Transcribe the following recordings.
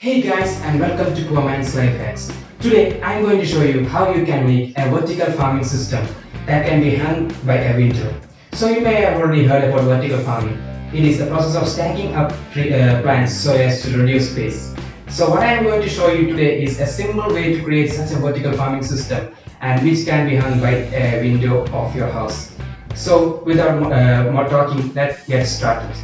Hey guys, and welcome to Poorman's Life Hacks. Today I'm going to show you how you can make a vertical farming system that can be hung by a window. So you may have already heard about vertical farming. It is the process of stacking up plants so as to reduce space. So what I am going to show you today is a simple way to create such a vertical farming system and which can be hung by a window of your house. So without more talking, let's get started.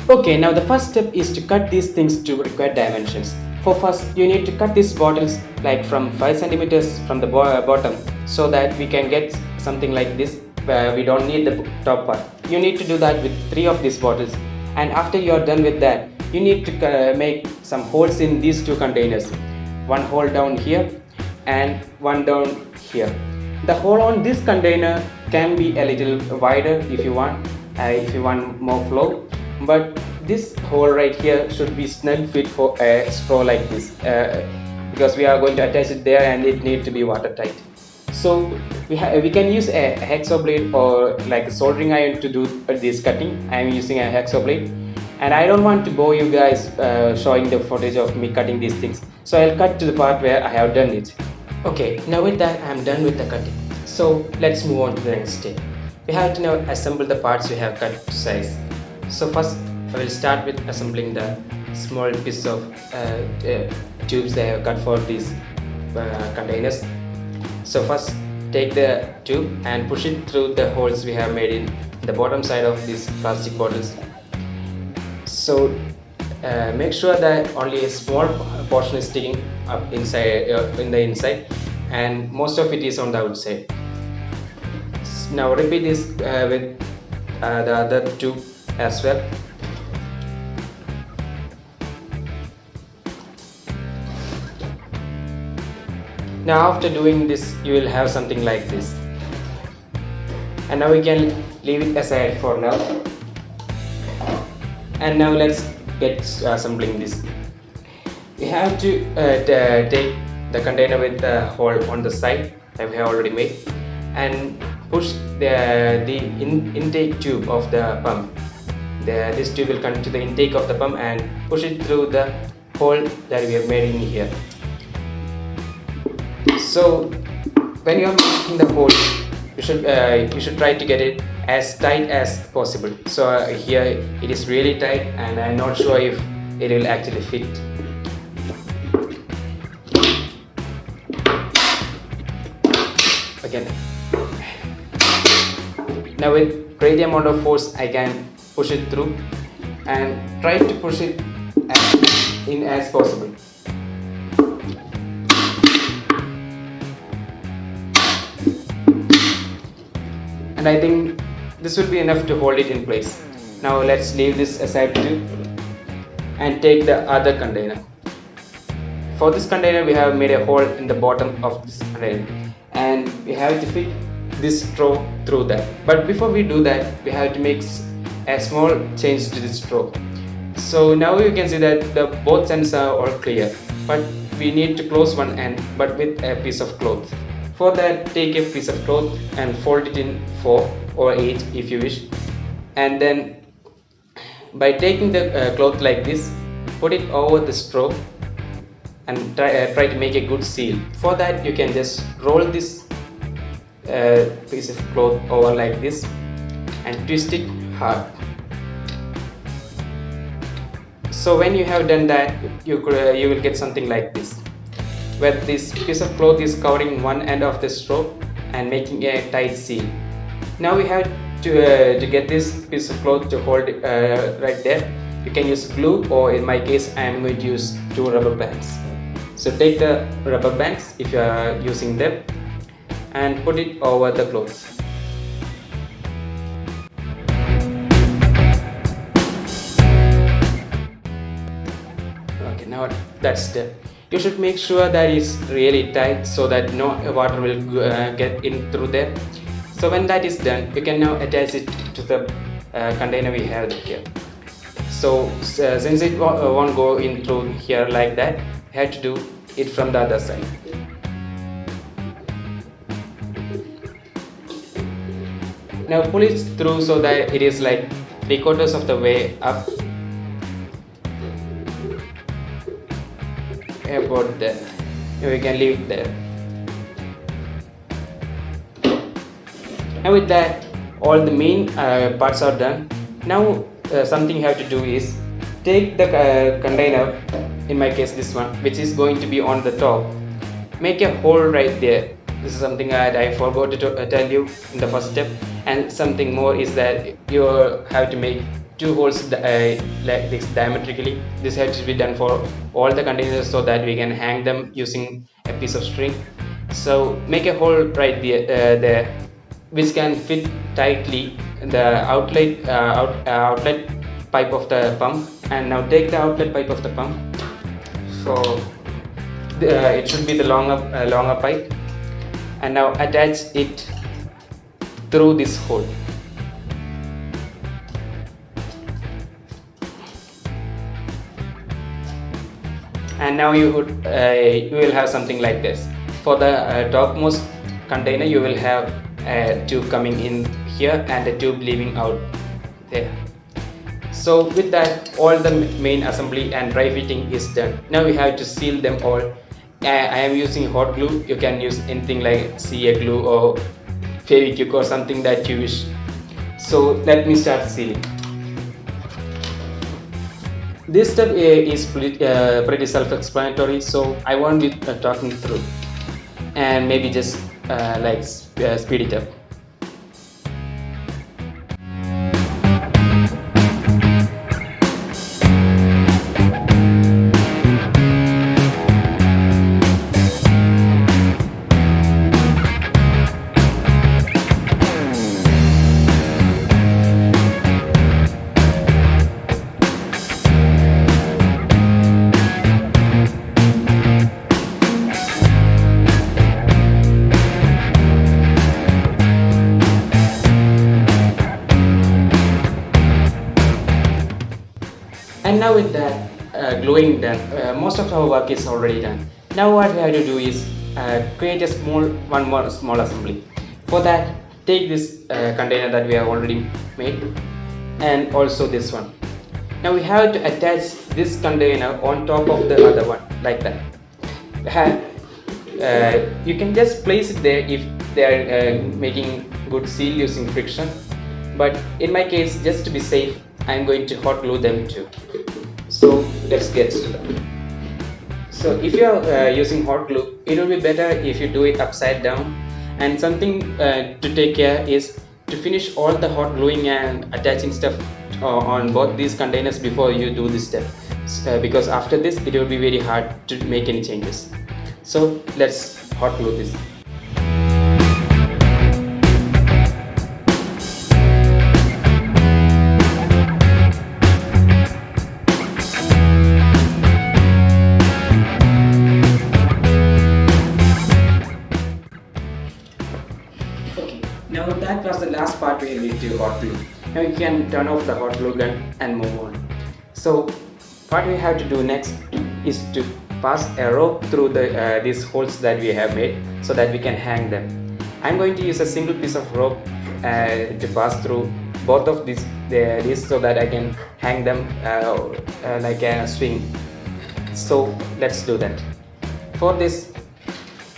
Okay, now the first step is to cut these things to required dimensions. For first, you need to cut these bottles like from 5 centimeters from the bottom so that we can get something like this where we don't need the top part. You need to do that with 3 of these bottles, and after you are done with that, you need to make some holes in these 2 containers. One hole down here and one down here. The hole on this container can be a little wider if you want more flow, but this hole right here should be snug fit for a straw like this because we are going to attach it there and it needs to be watertight. So we can use a hacksaw blade or like a soldering iron to do this cutting. I am using a hacksaw blade, and I don't want to bore you guys showing the footage of me cutting these things, so I'll cut to the part where I have done it. Okay, now with that I am done with the cutting. So let's move on to the next step. We have to now assemble the parts we have cut to size. So first I will start with assembling the small piece of tubes I have cut for these containers. So first take the tube and push it through the holes we have made in the bottom side of these plastic bottles. So make sure that only a small portion is sticking up inside in the inside, and most of it is on the outside. Now repeat this with the other tube as well. Now after doing this, you will have something like this, and now we can leave it aside for now. And now let's get assembling this. We have to take the container with the hole on the side that we have already made and push the intake tube of the pump. This tube will come to the intake of the pump and push it through the hole that we have made in here. So when you are making the hole, you should try to get it as tight as possible. So here it is really tight, and I'm not sure if it will actually fit. Again. Now with great amount of force I can push it through, and try to push it in as possible. And I think this will be enough to hold it in place. Now let's leave this aside too and take the other container. For this container we have made a hole in the bottom of this container, and we have to fit this straw through that. But before we do that, we have to make a small change to this straw. So now you can see that the both ends are all clear, but we need to close one end but with a piece of cloth. For that, take a piece of cloth and fold it in 4 or 8 if you wish, and then by taking the cloth like this, put it over the straw and try to make a good seal. For that, you can just roll this piece of cloth over like this and twist it hard. So when you have done that, you will get something like this, where this piece of cloth is covering one end of the straw and making a tight seal. Now we have to get this piece of cloth to hold it right there. You can use glue, or in my case I am going to use 2 rubber bands. So take the rubber bands if you are using them and put it over the cloth. Okay, now that's done. You should make sure that it's really tight so that no water will get in through there. So when that is done, you can now attach it to the container we have here. So since it won't go in through here like that, you have to do it from the other side. Now pull it through so that it is like 3/4 of the way up. about that. We can leave it there. Now with that, all the main parts are done. Now something you have to do is take the container, in my case this one, which is going to be on the top. Make a hole right there. This is something that I forgot to tell you in the first step. And something more is that you have to make two holes like this diametrically. This has to be done for all the containers so that we can hang them using a piece of string. So make a hole right there, which can fit tightly the outlet pipe of the pump. And now take the outlet pipe of the pump. So it should be the longer pipe, and now attach it through this hole. And now you will have something like this. For the topmost container, you will have a tube coming in here and a tube leaving out there. So with that, all the main assembly and dry fitting is done. Now we have to seal them all. I am using hot glue. You can use anything like CA glue or Fevikwik or something that you wish. So let me start sealing. This step is pretty self-explanatory, so I won't be talking through, and maybe just speed it up. And now with that gluing done, most of our work is already done. Now what we have to do is create one more small assembly. For that, take this container that we have already made, and also this one. Now we have to attach this container on top of the other one, like that. You can just place it there if they are making good seal using friction, but in my case, just to be safe, I am going to hot glue them too. So let's get to that. So if you are using hot glue, it will be better if you do it upside down. And something to take care is to finish all the hot gluing and attaching stuff on both these containers before you do this step, because after this it will be very hard to make any changes. So let's hot glue this. Now that was the last part we need to hot glue. Now you can turn off the hot glue gun and move on. So what we have to do next is to pass a rope through these holes that we have made so that we can hang them. I'm going to use a single piece of rope to pass through both of these so that I can hang them like a swing. So let's do that. For this,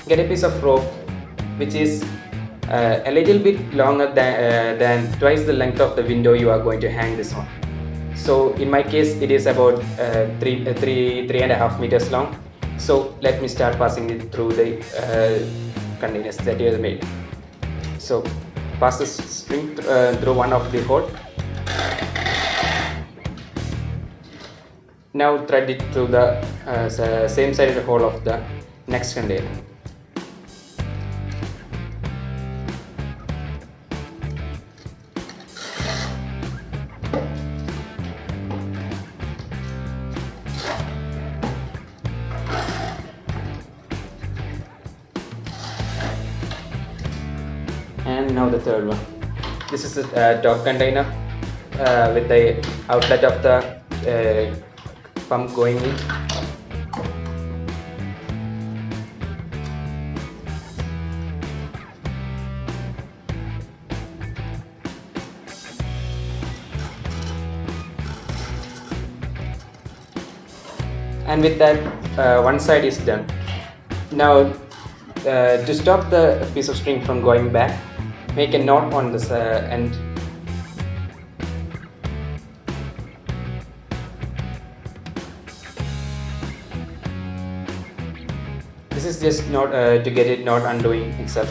get a piece of rope which is a little bit longer than twice the length of the window you are going to hang this on. So in my case it is about 3.5 meters long. So let me start passing it through the containers that you have made. So pass the string through one of the hole. Now thread it through the same side of the hole of the next container. And now the third one. This is the top container with the outlet of the pump going in. And with that, one side is done. Now to stop the piece of string from going back, make a knot on this end. This is just not to get it not undoing itself.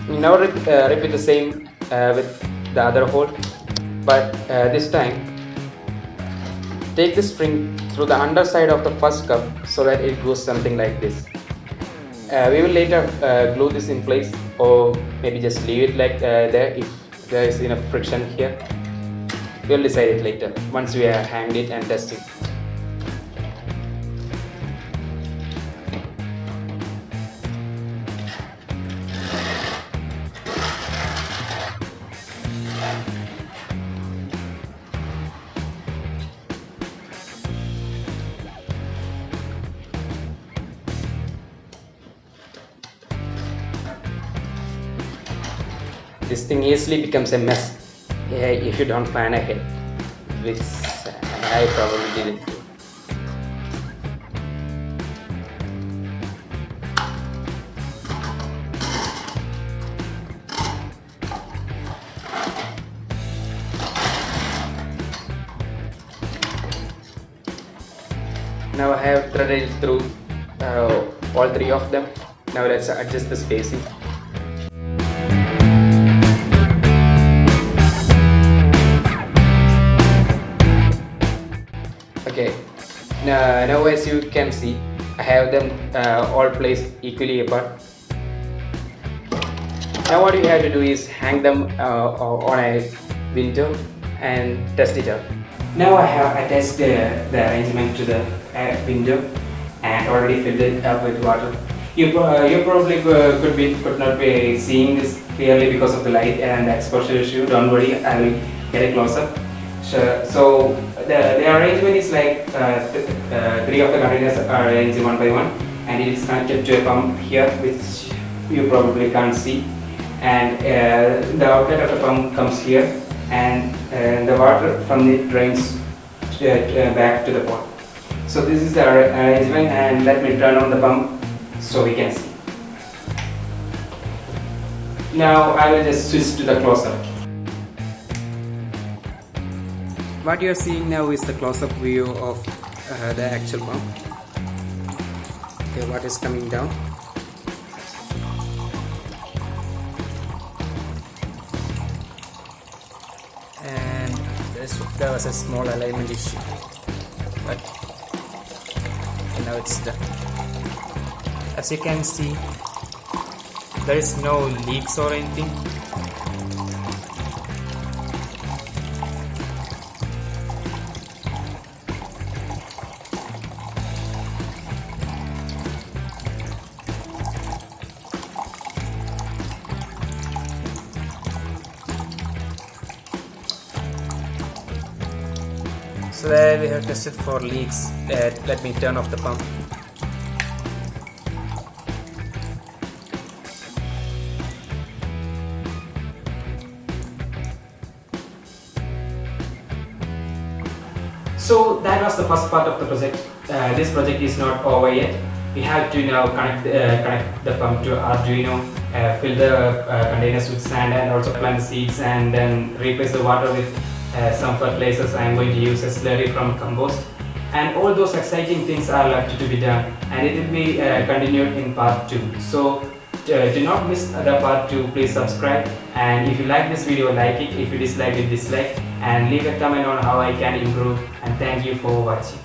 Now repeat the same with the other hole, but this time take the string through the underside of the first cup so that it goes something like this. We will later glue this in place, or maybe just leave it like there if there is enough friction here. We'll decide it later once we have hanged it and tested. This thing easily becomes a mess if you don't plan ahead, which I probably didn't do. Now I have threaded it through all three of them. Now let's adjust the spacing. Okay, now as you can see, I have them all placed equally apart. Now what you have to do is hang them on a window and test it out. Now I have attached the arrangement to the window and already filled it up with water. You probably could not be seeing this clearly because of the light and the exposure issue. Don't worry, I will get a close up. So the arrangement is like three of the containers are arranged one by one, and it is connected to a pump here, which you probably can't see. And the outlet of the pump comes here, and the water from it drains back to the pot. So this is the arrangement, and let me turn on the pump so we can see. Now I will just switch to the close-up. What you are seeing now is the close-up view of the actual pump. Okay, what is coming down. And there was a small alignment issue, but now it's done. As you can see, there is no leaks or anything. So there we have tested for leaks. Let me turn off the pump. So that was the first part of the project. This project is not over yet. We have to now connect the pump to Arduino, fill the containers with sand, and also plant the seeds, and then replace the water with some fertilizers. I am going to use a slurry from compost, and all those exciting things are left to be done, and it will be continued in part 2. So do not miss the part 2. Please subscribe, and if you like this video, like it. If you dislike it, dislike, and leave a comment on how I can improve. And thank you for watching.